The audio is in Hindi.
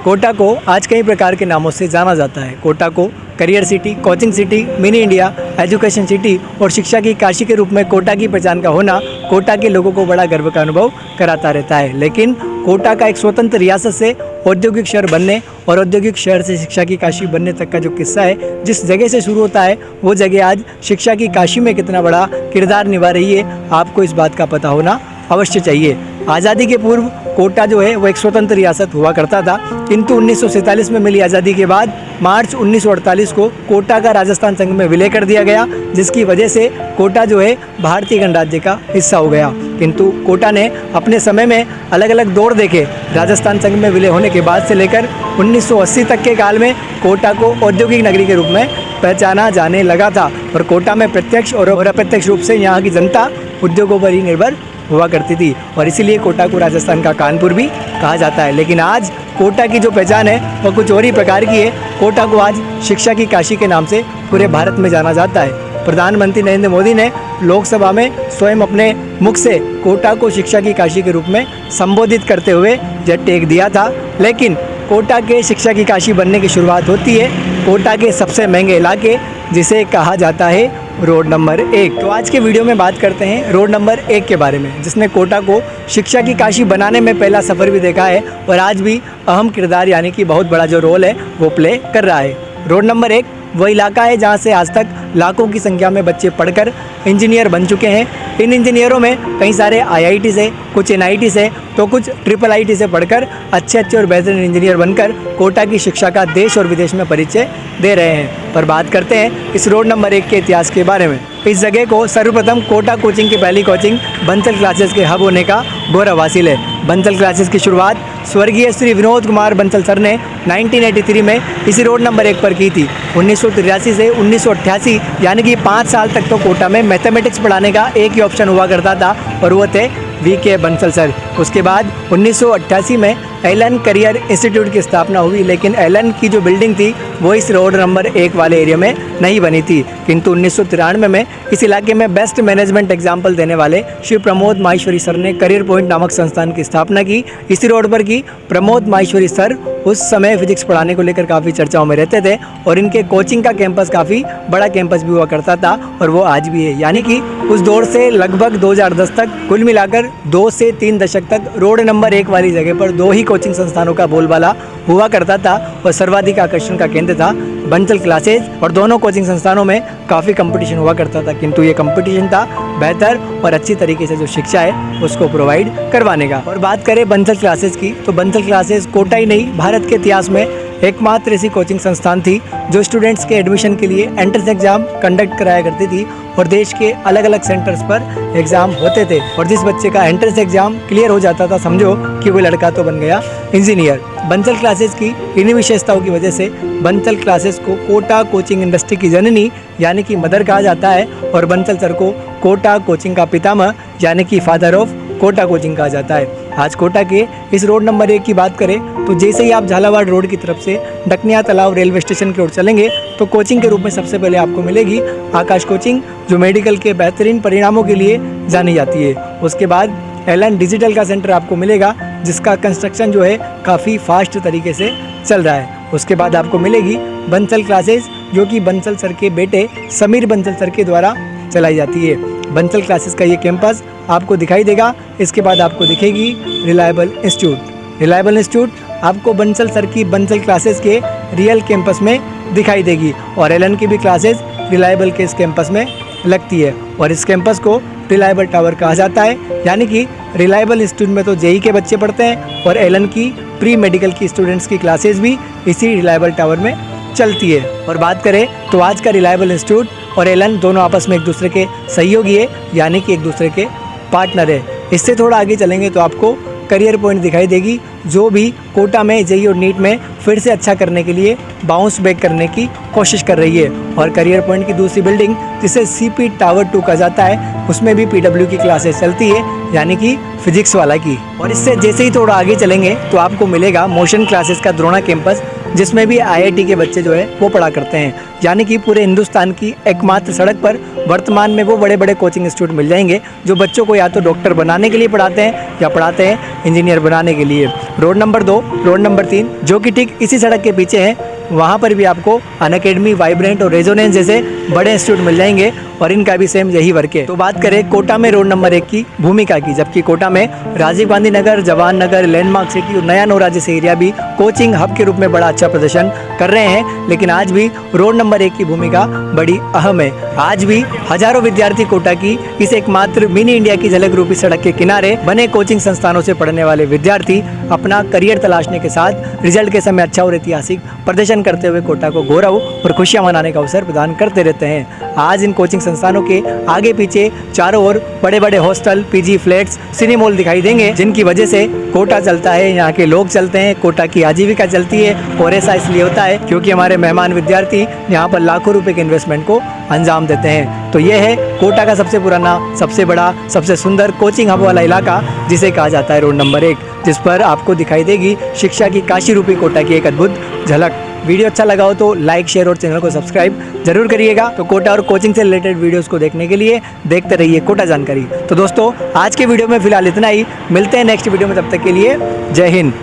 कोटा को आज कई प्रकार के नामों से जाना जाता है। कोटा को career city, coaching city, mini India, education city और शिक्षा की काशी के रूप में कोटा की पहचान का होना कोटा के लोगों को बड़ा गर्व का अनुभव कराता रहता है। लेकिन कोटा का एक स्वतंत्र रियासत से औद्योगिक शहर बनने और औद्योगिक शहर से शिक्षा की काशी बनने तक का जो किस्सा है, जिस जगह से शुरू होता है वो जगह आज शिक्षा की काशी में कितना बड़ा किरदार निभा रही है, आपको इस बात का पता होना अवश्य चाहिए। आज़ादी के पूर्व कोटा जो है वो एक स्वतंत्र रियासत हुआ करता था, किंतु 1947 में मिली आज़ादी के बाद मार्च 1948 को कोटा का राजस्थान संघ में विलय कर दिया गया, जिसकी वजह से कोटा जो है भारतीय गणराज्य का हिस्सा हो गया। किंतु कोटा ने अपने समय में अलग अलग दौर देखे। राजस्थान संघ में विलय होने के बाद से लेकर 1980 तक के काल में कोटा को औद्योगिक नगरी के रूप में पहचाना जाने लगा था और कोटा में प्रत्यक्ष और अप्रत्यक्ष रूप से यहाँ की जनता उद्योगों पर ही निर्भर हुआ करती थी और इसीलिए कोटा को राजस्थान का कानपुर भी कहा जाता है। लेकिन आज कोटा की जो पहचान है वो कुछ और ही प्रकार की है। कोटा को आज शिक्षा की काशी के नाम से पूरे भारत में जाना जाता है। प्रधानमंत्री नरेंद्र मोदी ने लोकसभा में स्वयं अपने मुख से कोटा को शिक्षा की काशी के रूप में संबोधित करते हुए यह टेक दिया था। लेकिन कोटा के शिक्षा की काशी बनने की शुरुआत होती है कोटा के सबसे महंगे इलाके जिसे कहा जाता है रोड नंबर 1। तो आज के वीडियो में बात करते हैं रोड नंबर 1 के बारे में, जिसने कोटा को शिक्षा की काशी बनाने में पहला सफ़र भी देखा है और आज भी अहम किरदार यानी कि बहुत बड़ा जो रोल है वो प्ले कर रहा है। रोड नंबर 1 वो इलाका है जहाँ से आज तक लाखों की संख्या में बच्चे पढ़कर इंजीनियर बन चुके हैं। इन इंजीनियरों में कई सारे IIT से, कुछ NIT से, तो कुछ IIIT से पढ़कर अच्छे और बेहतरीन इंजीनियर बनकर कोटा की शिक्षा का देश और विदेश में परिचय दे रहे हैं। पर बात करते हैं इस रोड नंबर 1 के इतिहास के बारे में। इस जगह को सर्वप्रथम कोटा कोचिंग की पहली कोचिंग बंसल क्लासेस के हब होने का गौरव हासिल है। बंसल क्लासेस की शुरुआत स्वर्गीय श्री विनोद कुमार बंसल सर ने 1983 में इसी रोड नंबर 1 पर की थी। 1983 से 1988 यानी कि 5 साल तक तो कोटा में मैथमेटिक्स पढ़ाने का एक ही ऑप्शन हुआ करता था और वो थे VK बंसल सर। उसके बाद 1988 में एलन करियर इंस्टीट्यूट की स्थापना हुई, लेकिन एलन की जो बिल्डिंग थी वो इस रोड नंबर 1 वाले एरिया में नहीं बनी थी। किंतु 1993 में इस इलाके में बेस्ट मैनेजमेंट एग्जाम्पल देने वाले श्री प्रमोद माहेश्वरी सर ने करियर पॉइंट नामक संस्थान की स्थापना की। इसी रोड पर की प्रमोद माहेश्वरी सर उस समय फिजिक्स पढ़ाने को लेकर काफ़ी चर्चाओं में रहते थे और इनके कोचिंग का कैंपस काफ़ी बड़ा कैंपस भी हुआ करता था और वो आज भी है। यानी कि उस दौर से लगभग 2010 तक कुल मिलाकर 2 से 3 दशक तक रोड नंबर 1 वाली जगह पर 2 ही कोचिंग संस्थानों का बोलबाला हुआ करता था और सर्वाधिक आकर्षण का केंद्र था बंसल क्लासेज और दोनों कोचिंग संस्थानों में काफ़ी कंपटीशन हुआ करता था। किंतु ये कंपटीशन था बेहतर और अच्छी तरीके से जो शिक्षा है उसको प्रोवाइड करवाने का। और बात करें बंसल क्लासेज की तो बंसल क्लासेज कोटा ही नहीं भारत के इतिहास में एकमात्र ऐसी कोचिंग संस्थान थी जो स्टूडेंट्स के एडमिशन के लिए एंट्रेंस एग्जाम कंडक्ट कराया करती थी और देश के अलग अलग सेंटर्स पर एग्जाम होते थे और जिस बच्चे का एंट्रेंस एग्जाम क्लियर हो जाता था समझो कि वो लड़का तो बन गया इंजीनियर। बंसल क्लासेस की इन्हीं विशेषताओं की वजह से बंसल क्लासेस को कोटा कोचिंग इंडस्ट्री की जननी यानी कि मदर कहा जाता है और बंसल सर को कोटा कोचिंग का पितामह यानी कि फादर ऑफ कोटा कोचिंग कहा जाता है। आज कोटा के इस रोड नंबर 1 की बात करें तो जैसे ही आप झालावाड़ रोड की तरफ से डकनिया तालाब रेलवे स्टेशन की ओर चलेंगे तो कोचिंग के रूप में सबसे पहले आपको मिलेगी आकाश कोचिंग, जो मेडिकल के बेहतरीन परिणामों के लिए जानी जाती है। उसके बाद एलन डिजिटल का सेंटर आपको मिलेगा जिसका कंस्ट्रक्शन जो है काफ़ी फास्ट तरीके से चल रहा है। उसके बाद आपको मिलेगी बंसल क्लासेस जो कि बंसल सर के बेटे समीर बंसल सर के द्वारा चलाई जाती है। बंसल क्लासेस का ये कैंपस आपको दिखाई देगा। इसके बाद आपको दिखेगी रिलायबल इंस्टीट्यूट। रिलायबल इंस्टीट्यूट आपको बंसल सर की बंसल क्लासेस के रियल कैंपस में दिखाई देगी और एलन की भी क्लासेस रिलायबल के इस कैंपस में लगती है और इस कैंपस को रिलायबल टावर कहा जाता है। यानी कि रिलायबल इंस्टीट्यूट में तो JEE के बच्चे पढ़ते हैं और एलन की प्री मेडिकल की स्टूडेंट्स की क्लासेस भी इसी रिलायबल टावर में चलती है। और बात करें तो आज का रिलायबल इंस्टीट्यूट और एलन दोनों आपस में एक दूसरे के सहयोगी है यानी कि एक दूसरे के पार्टनर है। इससे थोड़ा आगे चलेंगे तो आपको करियर पॉइंट दिखाई देगी जो भी कोटा में JEE और नीट में फिर से अच्छा करने के लिए बाउंस बैक करने की कोशिश कर रही है। और करियर पॉइंट की दूसरी बिल्डिंग जिसे CP टावर 2 कहा जाता है उसमें भी PW की क्लासेस चलती है यानी कि फिजिक्स वाला की। और इससे जैसे ही थोड़ा आगे चलेंगे तो आपको मिलेगा मोशन क्लासेस का द्रोणा कैंपस जिसमें भी IIT के बच्चे जो है वो पढ़ा करते हैं। यानी कि पूरे हिंदुस्तान की एकमात्र सड़क पर वर्तमान में वो बड़े बड़े कोचिंग इंस्टीट्यूट मिल जाएंगे जो बच्चों को या तो डॉक्टर बनाने के लिए पढ़ाते हैं या पढ़ाते हैं इंजीनियर बनाने के लिए। रोड नंबर 2, रोड नंबर 3 जो कि ठीक इसी सड़क के पीछे है, वहाँ पर भी आपको अनअकैडमी, वाइब्रेंट और रेजोनेंस जैसे बड़े इंस्टीट्यूट मिल जाएंगे और इनका भी सेम यही वर्क है। तो बात करें कोटा में रोड नंबर 1 की भूमिका की, जबकि कोटा में राजीव गांधी नगर, जवान नगर, लैंडमार्क सिटी और नया नोरा जैसे एरिया भी कोचिंग हब के रूप में बड़ा अच्छा प्रदर्शन कर रहे हैं, लेकिन आज भी रोड नंबर 1 की भूमिका बड़ी अहम है। आज भी हजारों विद्यार्थी कोटा की इस एकमात्र मिनी इंडिया की झलक रूपी सड़क के किनारे बने कोचिंग संस्थानों से पढ़ने वाले विद्यार्थी अपना करियर तलाशने के साथ रिजल्ट के समय अच्छा और ऐतिहासिक प्रदर्शन करते हुए कोटा को गौरव और खुशियां मनाने का अवसर प्रदान करते रहते हैं। आज इन कोचिंग संस्थानों के आगे पीछे चारों ओर बड़े बड़े हॉस्टल, पीजी, फ्लैट्स, सिनी मॉल दिखाई देंगे, जिनकी वजह से कोटा चलता है, यहाँ के लोग चलते हैं, कोटा की आजीविका चलती है। और ऐसा इसलिए होता है क्योंकि हमारे मेहमान विद्यार्थी यहाँ पर लाखों रुपए के इन्वेस्टमेंट को अंजाम देते हैं। तो ये है कोटा का सबसे पुराना, सबसे बड़ा, सबसे सुंदर कोचिंग हब वाला इलाका, जिसे कहा जाता है रोड नंबर 1, जिस पर आपको दिखाई देगी शिक्षा की काशी रूपी कोटा की एक अद्भुत झलक। वीडियो अच्छा लगा हो तो लाइक, शेयर और चैनल को सब्सक्राइब जरूर करिएगा। तो कोटा और कोचिंग से रिलेटेड वीडियोस को देखने के लिए देखते रहिए कोटा जानकारी। तो दोस्तों आज के वीडियो में फिलहाल इतना ही, मिलते हैं नेक्स्ट वीडियो में, तब तक के लिए जय हिंद।